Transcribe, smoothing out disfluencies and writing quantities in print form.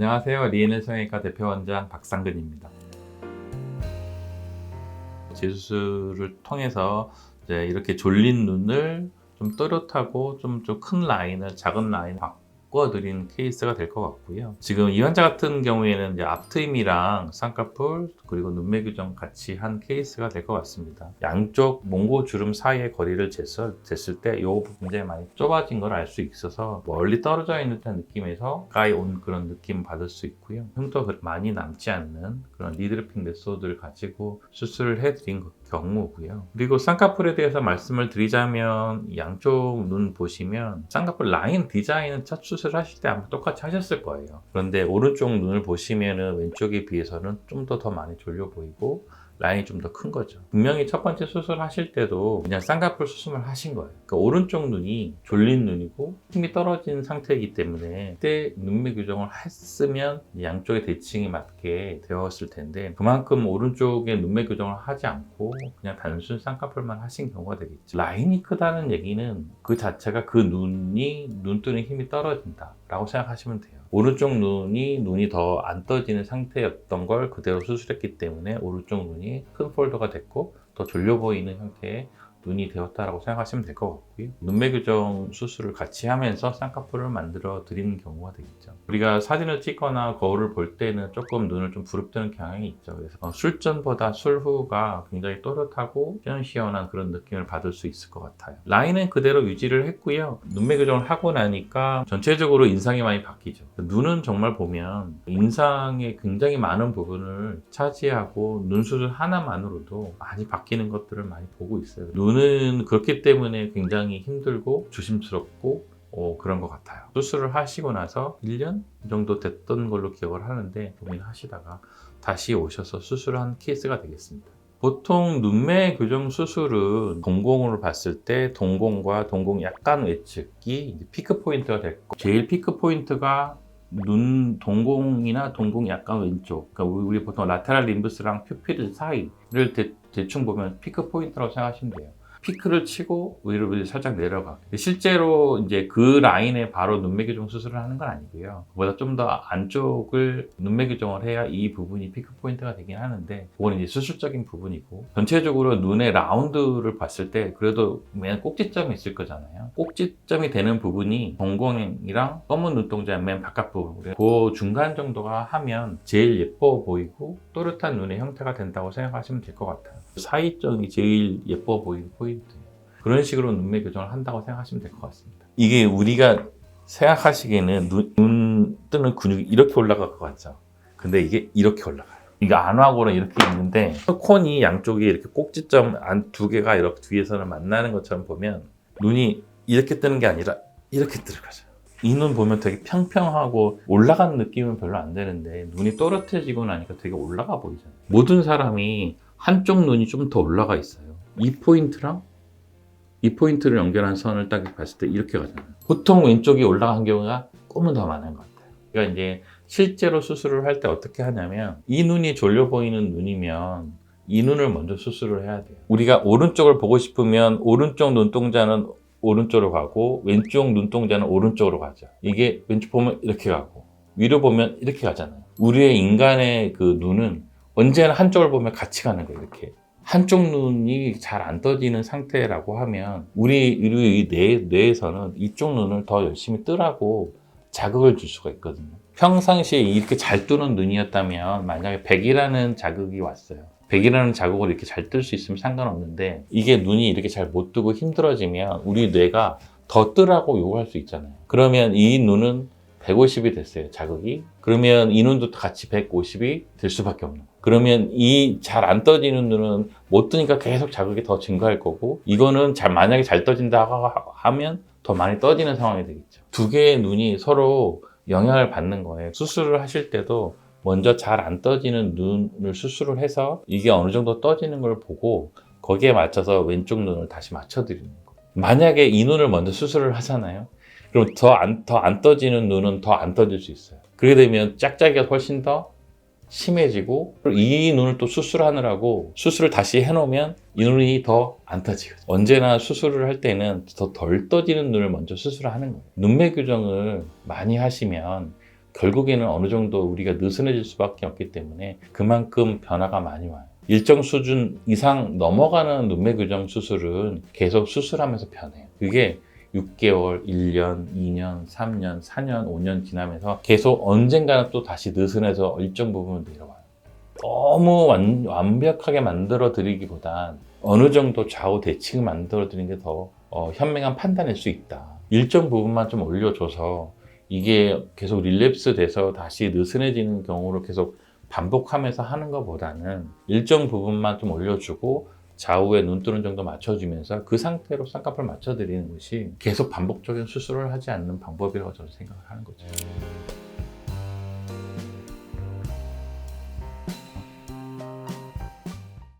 안녕하세요. 리에넬 성형외과 대표원장 박상근입니다. 재수술을 통해서 이제 이렇게 졸린 눈을 좀 또렷하고 좀 큰 라인을, 작은 라인을 바꿔드리는 케이스가 될 것 같고요. 지금 이 환자 같은 경우에는 이제 앞트임이랑 쌍꺼풀 그리고 눈매 교정 같이 한 케이스가 될 것 같습니다. 양쪽 몽고 주름 사이의 거리를 쟀을 때 이 부분 굉장히 많이 좁아진 걸 알 수 있어서 멀리 떨어져 있는 듯한 느낌에서 가까이 온 그런 느낌 받을 수 있고요. 흉도 많이 남지 않는 그런 니드래핑 메소드를 가지고 수술을 해드린 경우고요. 그리고 쌍꺼풀에 대해서 말씀을 드리자면 양쪽 눈 보시면 쌍꺼풀 라인 디자인은 첫 수술하실 때 아마 똑같이 하셨을 거예요. 그런데 오른쪽 눈을 보시면은 왼쪽에 비해서는 좀 더 많이 졸려 보이고 라인이 좀 더 큰 거죠. 분명히 첫 번째 수술하실 때도 그냥 쌍꺼풀 수술을 하신 거예요. 그러니까 오른쪽 눈이 졸린 눈이고 힘이 떨어진 상태이기 때문에 그때 눈매 교정을 했으면 양쪽의 대칭이 맞게 되었을 텐데 그만큼 오른쪽에 눈매 교정을 하지 않고 그냥 단순 쌍꺼풀만 하신 경우가 되겠죠. 라인이 크다는 얘기는 그 자체가 그 눈 뜨는 힘이 떨어진다 라고 생각하시면 돼요. 오른쪽 눈이 더 안 떠지는 상태였던 걸 그대로 수술했기 때문에 오른쪽 눈이 큰 폴더가 됐고 더 졸려 보이는 형태의 눈이 되었다라고 생각하시면 될 것 같고요. 눈매 교정 수술을 같이 하면서 쌍꺼풀을 만들어 드리는 경우가 되겠죠. 우리가 사진을 찍거나 거울을 볼 때는 조금 눈을 좀 부릅뜨는 경향이 있죠. 그래서 술 전보다 술 후가 굉장히 또렷하고 시원시원한 그런 느낌을 받을 수 있을 것 같아요. 라인은 그대로 유지를 했고요. 눈매 교정을 하고 나니까 전체적으로 인상이 많이 바뀌죠. 눈은 정말 보면 인상의 굉장히 많은 부분을 차지하고 눈 수술 하나만으로도 많이 바뀌는 것들을 많이 보고 있어요. 눈은 그렇기 때문에 굉장히 힘들고 조심스럽고 그런 것 같아요. 수술을 하시고 나서 1년 정도 됐던 걸로 기억을 하는데 고민하시다가 다시 오셔서 수술을 한 케이스가 되겠습니다. 보통 눈매 교정 수술은 동공으로 봤을 때 동공과 동공 약간 외측이 피크 포인트가 됐고 제일 피크 포인트가 눈 동공이나 동공 약간 왼쪽, 그러니까 우리 보통 라테랄 림브스랑 퓨필 사이를 대충 보면 피크 포인트라고 생각하시면 돼요. 피크를 치고 위로 살짝 내려가. 실제로 이제 그 라인에 바로 눈매 교정 수술을 하는 건 아니고요. 그보다 좀 더 안쪽을 눈매 교정을 해야 이 부분이 피크 포인트가 되긴 하는데, 그건 이제 수술적인 부분이고, 전체적으로 눈의 라운드를 봤을 때 그래도 맨 꼭지점이 있을 거잖아요. 꼭지점이 되는 부분이 동공이랑 검은 눈동자 맨 바깥 부분, 그 중간 정도가 하면 제일 예뻐 보이고 또렷한 눈의 형태가 된다고 생각하시면 될 것 같아요. 사이점이 제일 예뻐 보이는 포인트예요. 그런 식으로 눈매 교정을 한다고 생각하시면 될 것 같습니다. 이게 우리가 생각하시기에는 눈 뜨는 근육이 이렇게 올라갈 것 같죠. 근데 이게 이렇게 올라가요. 이거 안화골은 이렇게 있는데 콘이 양쪽에 이렇게 꼭지점 안 두 개가 이렇게 뒤에서는 만나는 것처럼 보면 눈이 이렇게 뜨는 게 아니라 이렇게 들어가죠. 이 눈 보면 되게 평평하고 올라가는 느낌은 별로 안 되는데 눈이 또렷해지고 나니까 되게 올라가 보이잖아요. 모든 사람이 한쪽 눈이 좀 더 올라가 있어요. 이 포인트랑 이 포인트를 연결한 선을 딱 봤을 때 이렇게 가잖아요. 보통 왼쪽이 올라간 경우가 조금 더 많은 것 같아요. 그러니까 이제 실제로 수술을 할 때 어떻게 하냐면 이 눈이 졸려 보이는 눈이면 이 눈을 먼저 수술을 해야 돼요. 우리가 오른쪽을 보고 싶으면 오른쪽 눈동자는 오른쪽으로 가고 왼쪽 눈동자는 오른쪽으로 가죠. 이게 왼쪽 보면 이렇게 가고 위로 보면 이렇게 가잖아요. 우리의 인간의 그 눈은 언제나 한쪽을 보면 같이 가는 거예요. 이렇게 한쪽 눈이 잘 안 떠지는 상태라고 하면 우리 뇌에서는 이쪽 눈을 더 열심히 뜨라고 자극을 줄 수가 있거든요. 평상시에 이렇게 잘 뜨는 눈이었다면 만약에 100이라는 자극이 왔어요. 100이라는 자극을 이렇게 잘 뜰 수 있으면 상관없는데 이게 눈이 이렇게 잘 못 뜨고 힘들어지면 우리 뇌가 더 뜨라고 요구할 수 있잖아요. 그러면 이 눈은 150이 됐어요, 자극이. 그러면 이 눈도 같이 150이 될 수밖에 없는 거예요. 그러면 이 잘 안 떠지는 눈은 못 뜨니까 계속 자극이 더 증가할 거고, 이거는 만약에 잘 떠진다고 하면 더 많이 떠지는 상황이 되겠죠. 두 개의 눈이 서로 영향을 받는 거예요. 수술을 하실 때도 먼저 잘 안 떠지는 눈을 수술을 해서 이게 어느 정도 떠지는 걸 보고 거기에 맞춰서 왼쪽 눈을 다시 맞춰드리는 거예요. 만약에 이 눈을 먼저 수술을 하잖아요. 그럼 더 안 떠지는 눈은 더 안 떠질 수 있어요. 그렇게 되면 짝짝이가 훨씬 더 심해지고, 이 눈을 또 수술하느라고 수술을 다시 해놓으면 이 눈이 더 안 떠지거든요. 언제나 수술을 할 때는 더 덜 떠지는 눈을 먼저 수술을 하는 거예요. 눈매 교정을 많이 하시면 결국에는 어느 정도 우리가 느슨해질 수밖에 없기 때문에 그만큼 변화가 많이 와요. 일정 수준 이상 넘어가는 눈매 교정 수술은 계속 수술하면서 변해요. 그게 6개월, 1년, 2년, 3년, 4년, 5년 지나면서 계속 언젠가는 또 다시 느슨해서 일정 부분은 내려와요. 너무 완벽하게 만들어 드리기보단 어느 정도 좌우 대칭을 만들어 드리는 게 더 현명한 판단일 수 있다. 일정 부분만 좀 올려줘서 이게 계속 릴랩스 돼서 다시 느슨해지는 경우를 계속 반복하면서 하는 것보다는 일정 부분만 좀 올려주고 좌우에 눈 뜨는 정도 맞춰주면서 그 상태로 쌍꺼풀 맞춰드리는 것이 계속 반복적인 수술을 하지 않는 방법이라고 저는 생각을 하는 거죠.